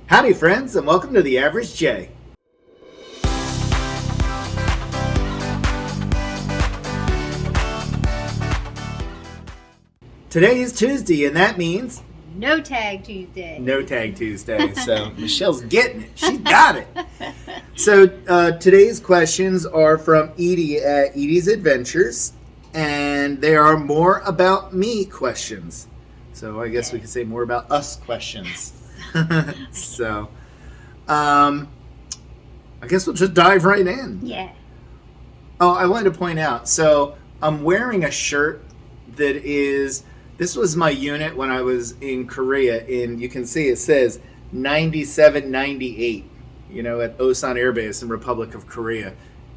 Howdy, friends, and welcome to The Average J. Today is Tuesday, and that means... No Tag Tuesday. No Tag Tuesday. So Michelle's getting it. She got it. So today's questions are from Edie at Edie's Adventures, and they are more about me questions. So I guess we could say more about us questions. So, I guess we'll just dive right in. Yeah. Oh, I wanted to point out. So I'm wearing a shirt that is... This was my unit when I was in Korea, and you can see it says 9798, at Osan Air Base in Republic of Korea.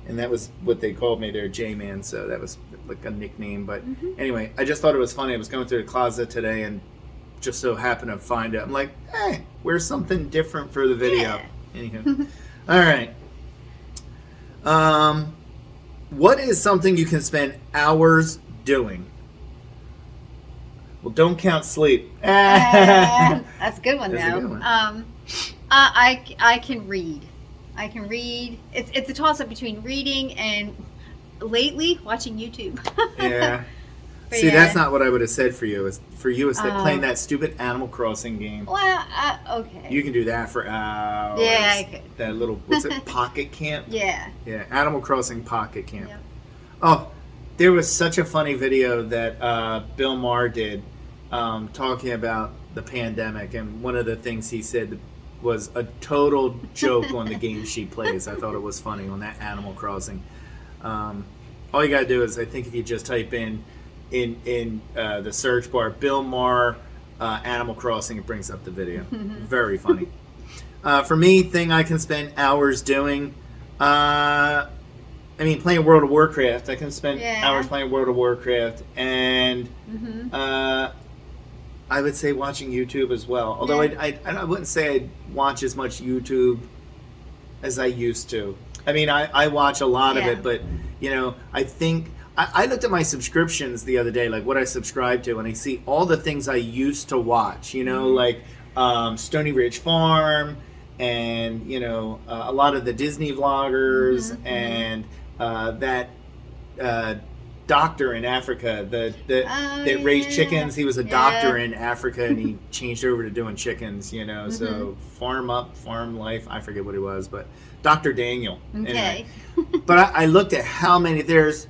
And that was what they called me there, J-Man, so that was like a nickname. But anyway, I just thought it was funny. I was going through the closet today and just so happened to find it. I'm like, hey, wear something different for the video. Yeah. Anywho. All right. What is something you can spend hours doing? Well, don't count sleep. That's a good one, That's though. A good one. I can read. It's a toss-up between reading and lately watching YouTube. Yeah. See, that's not what I would have said for you. For you, it's playing that stupid Animal Crossing game. Well, okay. You can do that for hours. Yeah, I could. That little, what's it, Pocket Camp? Yeah. Yeah, Animal Crossing Pocket Camp. Yep. Oh, there was such a funny video that Bill Maher did talking about the pandemic, and one of the things he said was a total joke on the game she plays. I thought it was funny on that Animal Crossing. All you gotta do is, I think if you just type in the search bar, Bill Maher Animal Crossing, it brings up the video. Very funny. For me, thing I can spend hours doing, playing World of Warcraft. I can spend hours playing World of Warcraft, and I would say watching YouTube as well. Although I wouldn't say I watch as much YouTube as I used to. I watch a lot of it, but I think I looked at my subscriptions the other day, like what I subscribe to, and I see all the things I used to watch. Like Stony Ridge Farm, and a lot of the Disney vloggers, and that doctor in Africa that raised chickens. He was a doctor in Africa, and he changed over to doing chickens. So farm life. I forget what he was, but Dr. Daniel. Okay. Anyway. But I looked at how many. There's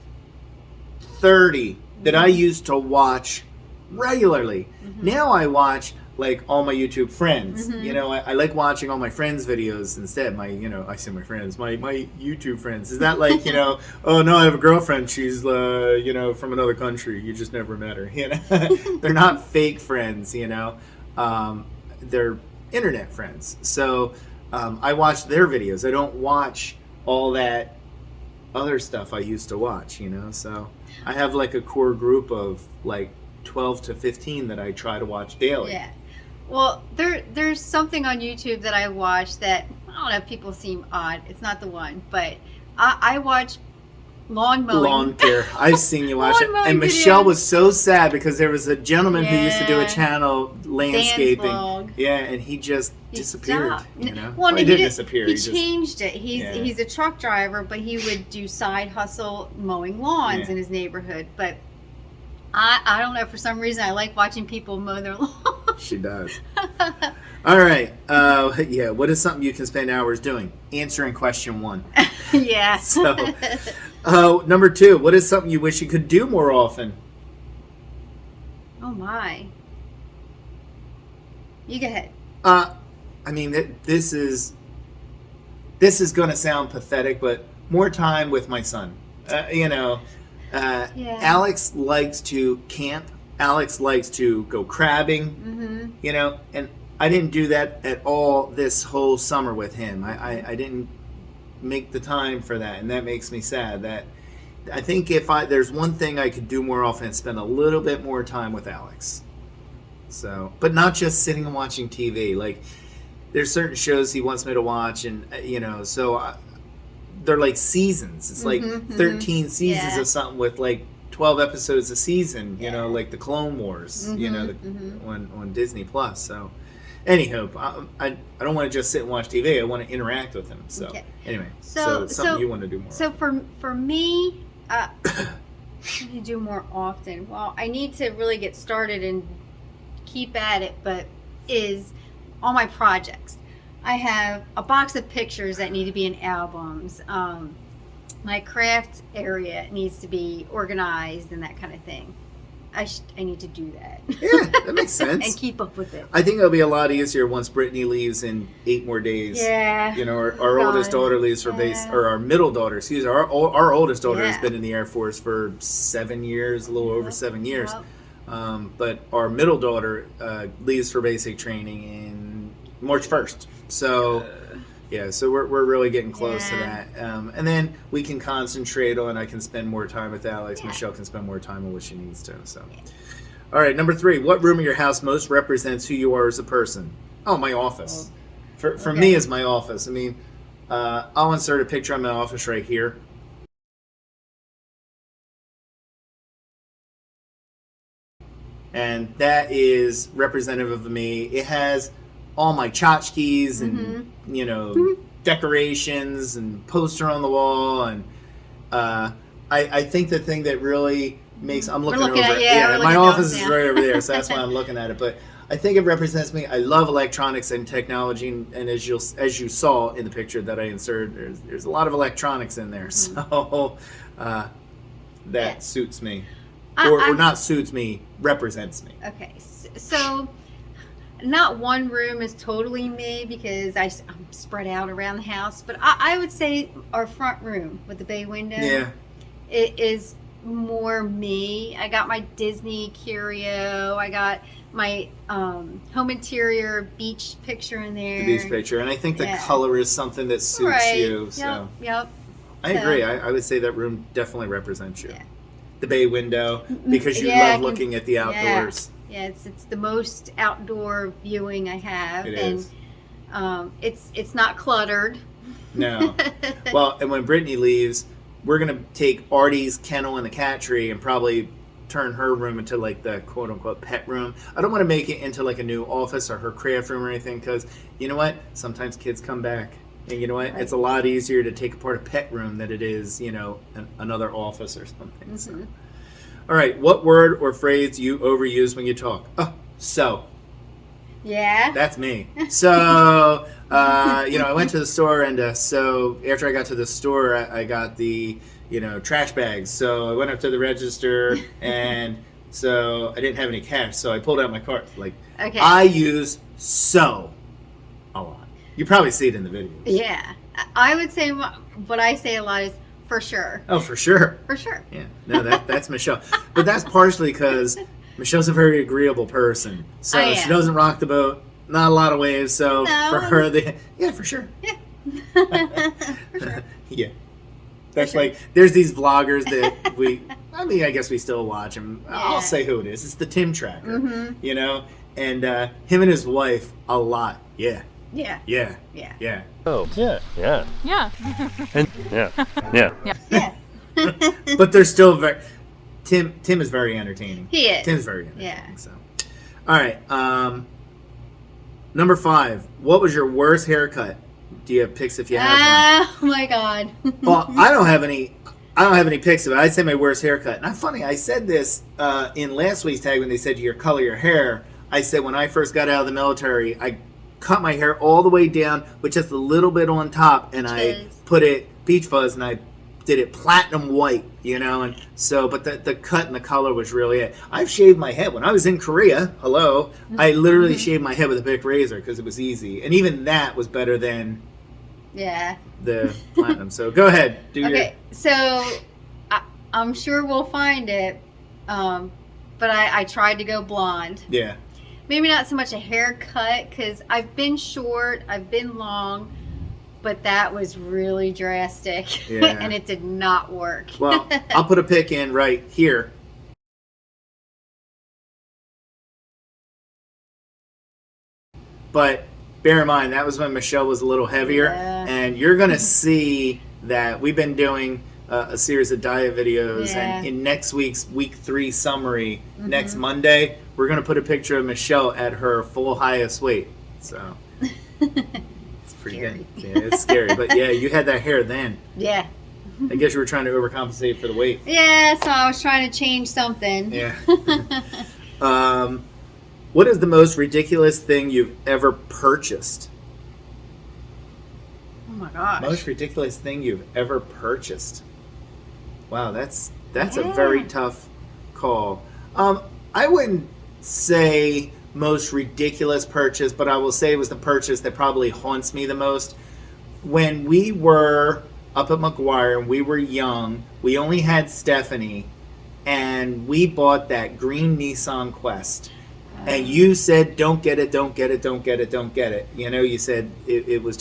30 that I used to watch regularly. Now I watch like all my YouTube friends. I like watching all my friends' videos instead. I say my friends, my YouTube friends. Is that like, oh no, I have a girlfriend. She's, from another country. You just never met her. They're not fake friends. They're internet friends. So I watch their videos. I don't watch all that other stuff I used to watch. So I have like a core group of like 12 to 15 that I try to watch daily. Yeah. Well, there's something on YouTube that I watch that, I don't know if people seem odd. It's not the one, but I watch lawn mowing. Lawn care. I've seen you watch it. And Michelle was so sad because there was a gentleman who used to do a channel, landscaping. Yeah, and he just disappeared. Well, he didn't disappear. He changed it. He's a truck driver, but he would do side hustle mowing lawns in his neighborhood. But I don't know, for some reason I like watching people mow their lawn. She does. All right. What is something you can spend hours doing? Answering question 1. Yeah. So, number 2, what is something you wish you could do more often? Oh my. You go ahead. This is going to sound pathetic, but more time with my son. Alex likes to camp. Alex likes to go crabbing, and I didn't do that at all this whole summer with him. I didn't make the time for that, and that makes me sad. That I think there's one thing I could do more often, spend a little bit more time with Alex. So, but not just sitting and watching TV. Like, there's certain shows he wants me to watch, and they're like seasons. It's like 13 seasons of something with like 12 episodes a season, like the Clone Wars, on Disney Plus. So Anyhow, I don't want to just sit and watch TV. I want to interact with him. So anyway, so something you want to do more. So for me, I need to do more often. Well, I need to really get started and keep at it, but is all my projects. I have a box of pictures that need to be in albums. My craft area needs to be organized and that kind of thing. I need to do that. Yeah, that makes sense. And keep up with it. I think it'll be a lot easier once Brittany leaves in 8 more days. Yeah. You know, our oldest daughter leaves for base, or our middle daughter, excuse me, our oldest daughter has been in the Air Force for 7 years, a little over 7 years. But our middle daughter leaves for basic training in March 1st. So... yeah, so we're really getting close to that. And then we can concentrate on, I can spend more time with Alex. Michelle can spend more time on what she needs to. So, all right, number 3. What room of your house most represents who you are as a person? Oh, my office. For me, it's my office. I mean, I'll insert a picture of my office right here. And that is representative of me. It has all my tchotchkes and you know decorations and poster on the wall, and I think the thing that really makes my office is right over there, so that's why I'm looking at it. But I think it represents me. I love electronics and technology, and as you saw in the picture that I inserted, there's a lot of electronics in there, so that suits me, or not suits me, represents me. Okay, so. Not one room is totally me because I'm spread out around the house, but I would say our front room with the bay window, it is more me. I got my Disney curio. I got my home interior beach picture in there. The beach picture, and I think the color is something that suits you. So Yep. I agree. I would say that room definitely represents you. Yeah. The bay window, because you love looking at the outdoors. Yeah, it's the most outdoor viewing I have, is. It's not cluttered. No. Well, and when Brittany leaves, we're gonna take Artie's kennel in the cat tree and probably turn her room into like the quote unquote pet room. I don't want to make it into like a new office or her craft room or anything, because you know what? Sometimes kids come back, and you know what? Right. It's a lot easier to take apart a pet room than it is, you know, another office or something. So. All right, what word or phrase you overuse when you talk? Oh, so. Yeah. That's me. So, you know, I went to the store, and so after I got to the store, I got the, you know, trash bags. So I went up to the register, and so I didn't have any cash, so I pulled out my card. Like, I use so a lot. You probably see it in the videos. Yeah. I would say what I say a lot is, for sure. Oh, for sure. For sure. Yeah. No, that's Michelle. But that's partially because Michelle's a very agreeable person. So she doesn't rock the boat. Not a lot of waves. So for her, for sure. Yeah. For sure. Yeah. That's like, there's these vloggers that I guess we still watch them. Yeah. I'll say who it is. It's the Tim Tracker. You know? And him and his wife, a lot. Yeah. Yeah. Yeah. Yeah. Yeah. Oh. Yeah. Yeah. Yeah. And yeah. Yeah. Yeah. But they're still very. Tim is very entertaining. He is. Tim's very entertaining. Yeah. So, all right. Number 5. What was your worst haircut? Do you have pics if you have one? Oh my God. Well, I don't have any pics of it. I'd say my worst haircut. Not funny. I said this in last week's tag when they said your color your hair. I said when I first got out of the military, I cut my hair all the way down with just a little bit on top, and I put it beach fuzz, and I did it platinum white, you know, and so, but the cut and the color was really it. I've shaved my head. When I was in Korea, I literally shaved my head with a Bic razor because it was easy, and even that was better than the platinum. So go ahead. So I'm sure we'll find it, but I tried to go blonde. Yeah. Maybe not so much a haircut, because I've been short, I've been long, but that was really drastic, and it did not work. Well, I'll put a pic in right here. But bear in mind, that was when Michelle was a little heavier, and you're going to see that we've been doing a series of diet videos, and in next week's week 3 summary, next Monday, we're going to put a picture of Michelle at her full highest weight. So it's pretty good. Yeah, it's scary. But yeah, you had that hair then. Yeah. I guess you were trying to overcompensate for the weight. Yeah, so I was trying to change something. Yeah. What is the most ridiculous thing you've ever purchased? Oh my gosh. Most ridiculous thing you've ever purchased. Wow, that's a Yeah. very tough call. I wouldn't say most ridiculous purchase, but I will say it was the purchase that probably haunts me the most. When we were up at McGuire and we were young, we only had Stephanie, and we bought that green Nissan Quest. And you said, don't get it, don't get it, don't get it, don't get it. You know, you said it was...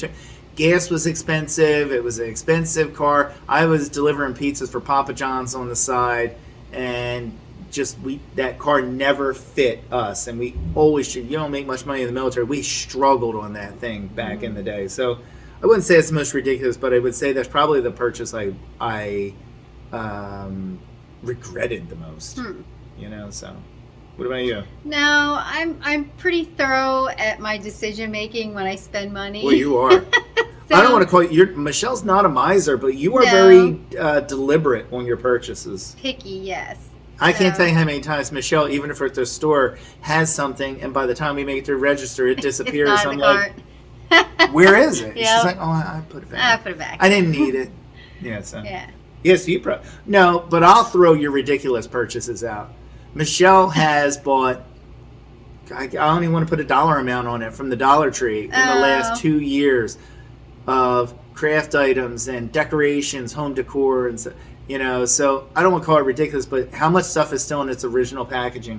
Gas was expensive. It was an expensive car. I was delivering pizzas for Papa John's on the side, and that car never fit us. And we always you don't make much money in the military. We struggled on that thing back in the day. So I wouldn't say it's the most ridiculous, but I would say that's probably the purchase I regretted the most. You know, so. What about you? No, I'm pretty thorough at my decision making when I spend money. Well, you are. So, I don't want to call you. Michelle's not a miser, but you are No. very deliberate on your purchases. picky, yes. I can't So- tell you how many times Michelle, even if we're at the store, has something, and by the time we make it to register, it disappears. It's not I'm in the like, cart. where is it? Yep. She's like, oh, I put it I back. put it back. I didn't need it. Yeah, so. Yeah. Yes, no, but I'll throw your ridiculous purchases out. Michelle has bought, I don't even want to put a dollar amount on it, from the Dollar Tree in the last 2 years of craft items and decorations, home decor, and so, you know. So I don't want to call it ridiculous, but how much stuff is still in its original packaging?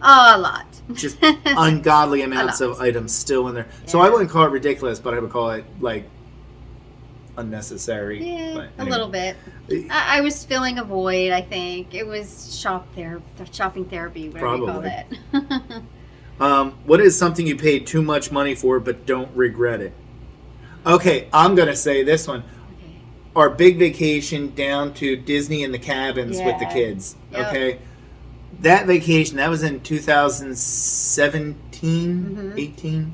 Oh, a lot. Just ungodly amounts lot. of items still in there. So Yeah. I wouldn't call it ridiculous, but I would call it like unnecessary. Yeah, But a anyway. little bit. I was filling a void, I think. It was shopping therapy, whatever you call Probably. that. What is something you paid too much money for but don't regret it? Okay, I'm going to say this one. Okay. Our big vacation down to Disney in the cabins with the Yeah. kids. Yep. Okay? That vacation, that was in 2017, 18?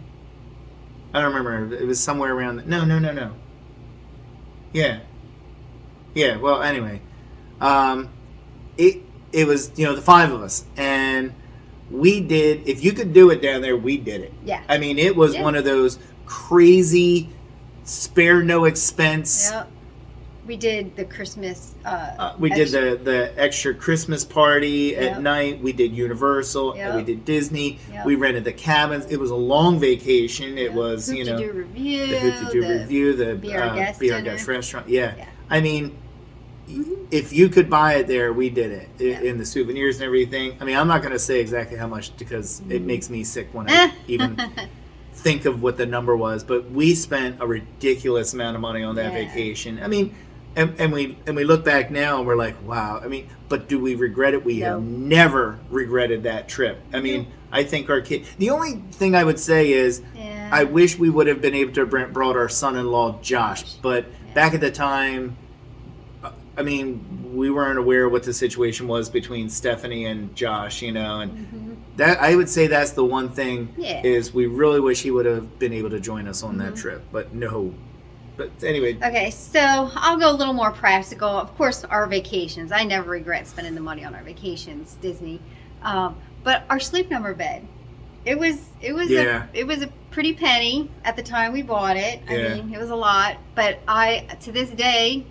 I don't remember. It was somewhere around... No. Yeah. Yeah, well, anyway. It was, the 5 of us. And we did... If you could do it down there, we did it. Yeah. I mean, it was one of those crazy, spare no expense... Yep. We did the Christmas. We did the extra Christmas party at Yep. night. We did Universal. Yep. We did Disney. Yep. We rented the cabins. It was a long vacation. It Yep. was, Hoop to do review, the Hoop to Do review, the Be Our Guest Be Our dinner. Guest restaurant. Yeah. Yeah. I mean, if you could buy it there, we did it Yeah. in the souvenirs and everything. I mean, I'm not going to say exactly how much because it makes me sick when Eh. I even think of what the number was. But we spent a ridiculous amount of money on that Yeah. vacation. I mean. And we look back now and we're like, wow. I mean, but do we regret it? We have never regretted that trip. I mean, I think our kid. The only thing I would say is, Yeah. I wish we would have been able to have brought our son-in-law Josh. But back at the time, I mean, we weren't aware of what the situation was between Stephanie and Josh, and that I would say that's the one thing is we really wish he would have been able to join us on that trip. But no. But anyway. Okay, so I'll go a little more practical. Of course, our vacations. I never regret spending the money on our vacations, Disney. But our Sleep Number bed, it was a pretty penny at the time we bought it. I mean, it was a lot, but to this day,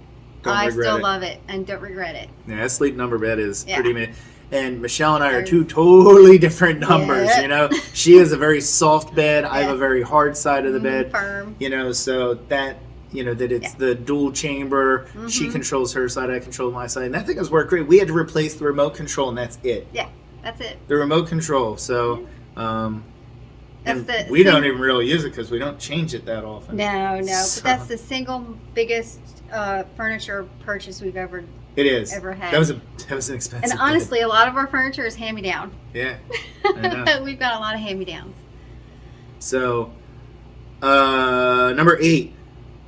I still love it and don't regret it. Yeah, that Sleep Number bed is pretty amazing. And Michelle and I are Or- two totally different numbers, Yeah. She has a very soft bed. I have a very hard side of the bed. Firm. So that, that it's the dual chamber. She controls her side, I control my side. And that thing has worked great. We had to replace the remote control, and that's it. Yeah, that's it. The remote control. So, That's and the we don't thing- even really use it because we don't change it that often. No, So- but that's the single biggest furniture purchase we've ever ever had. That was an expensive And bed. honestly, a lot of our furniture is hand-me-down. Yeah, I know. We've got a lot of hand-me-downs. So, number 8.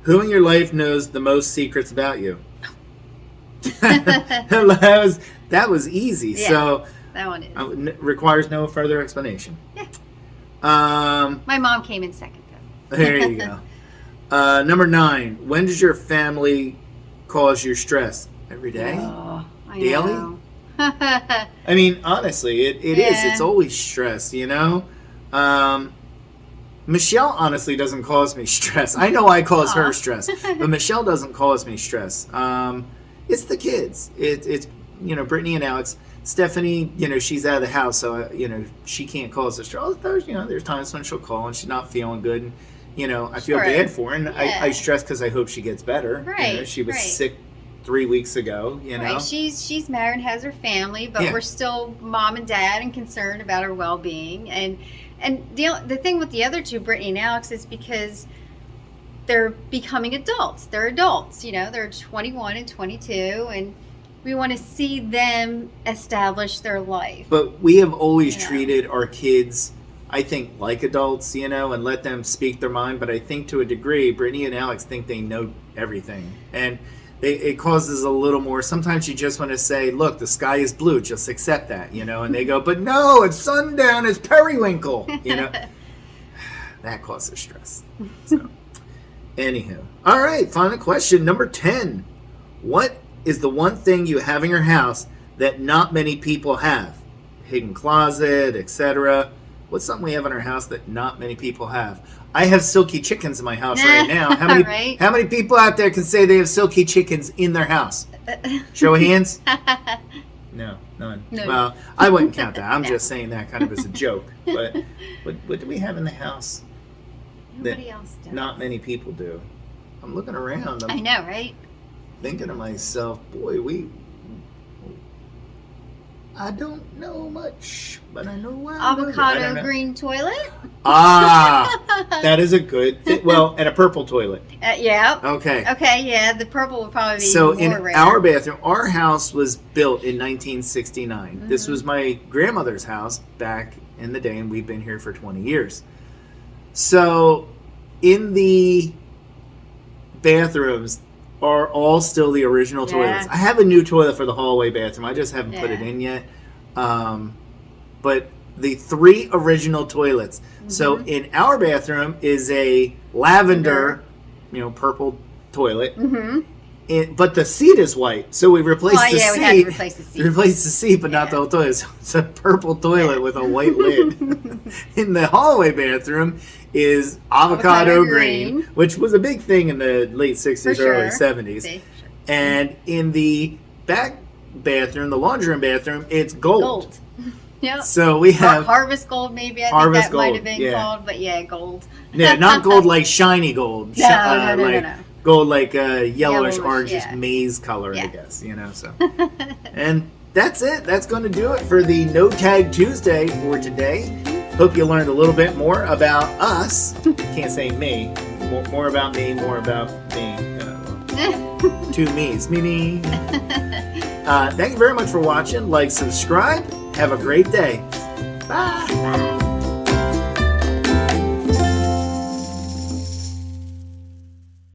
Who in your life knows the most secrets about you? that was easy. Yeah. So, That one is. requires no further explanation. Yeah. My mom came in second, though. There you go. Number 9. When does your family cause you stress? Every day? Oh, I Daily? know. I mean, honestly, it is. Yeah. It's always stress, you know? Michelle honestly doesn't cause me stress. I know I cause her stress, but Michelle doesn't cause me stress. It's the kids. It's Brittany and Alex. Stephanie, she's out of the house, so she can't cause us stress. There's times when she'll call and she's not feeling good, and I feel bad for her, and I stress because I hope she gets better. Right. She was sick 3 weeks ago. Right. She's married, has her family, but we're still mom and dad and concerned about her well-being. And the thing with the other two, Brittany and Alex, is because they're becoming adults. They're adults, they're 21 and 22, and we want to see them establish their life. But we have always treated our kids, I think, like adults, and let them speak their mind. But I think to a degree, Brittany and Alex think they know everything. And it causes a little more. Sometimes you just want to say, look, the sky is blue. Just accept that, and they go, but no, it's sundown. It's periwinkle, That causes stress. So, anywho. All right, final question. Number 10. What is the one thing you have in your house that not many people have? Hidden closet, etc. What's something we have in our house that not many people have? I have silky chickens in my house right now. How many people out there can say they have silky chickens in their house? Show of hands? No, none. No. Well, I wouldn't count that. I'm just saying that kind of as a joke. But what do we have in the house Nobody else does. Not many people do? I'm looking around. I know, right? Thinking to myself, boy, I don't know much, but I know why. Avocado green toilet? That is a good thing. Well, and a purple toilet. Yeah. Okay. Okay, yeah, the purple would probably be so more in rare. our bathroom, our house was built in 1969. Mm-hmm. This was my grandmother's house back in the day, and we've been here for 20 years. So in the bathrooms are all still the original toilets. I have a new toilet for the hallway bathroom. I just haven't put it in yet. But the 3 original toilets. Mm-hmm. So in our bathroom is a lavender, purple toilet. Mm-hmm. But the seat is white. So we replaced the seat. We had to replace the seat. Replaced the seat, but not the whole toilet. So it's a purple toilet with a white lid. In the hallway bathroom is avocado green, which was a big thing in the late 60s, early 70s. Sure. And in the back bathroom, the laundry room bathroom, it's gold. Yep. So we have harvest gold, maybe. I think that might have been called, but gold. Yeah, not gold like shiny gold. No. Gold like yellowish, orangish maize color, I guess. So. And that's it. That's going to do it for the No Tag Tuesday for today. Hope you learned a little bit more about us. Can't say me. More about me, more about me. 2 me's. Me. Thank you very much for watching. Like, subscribe. Have a great day. Bye.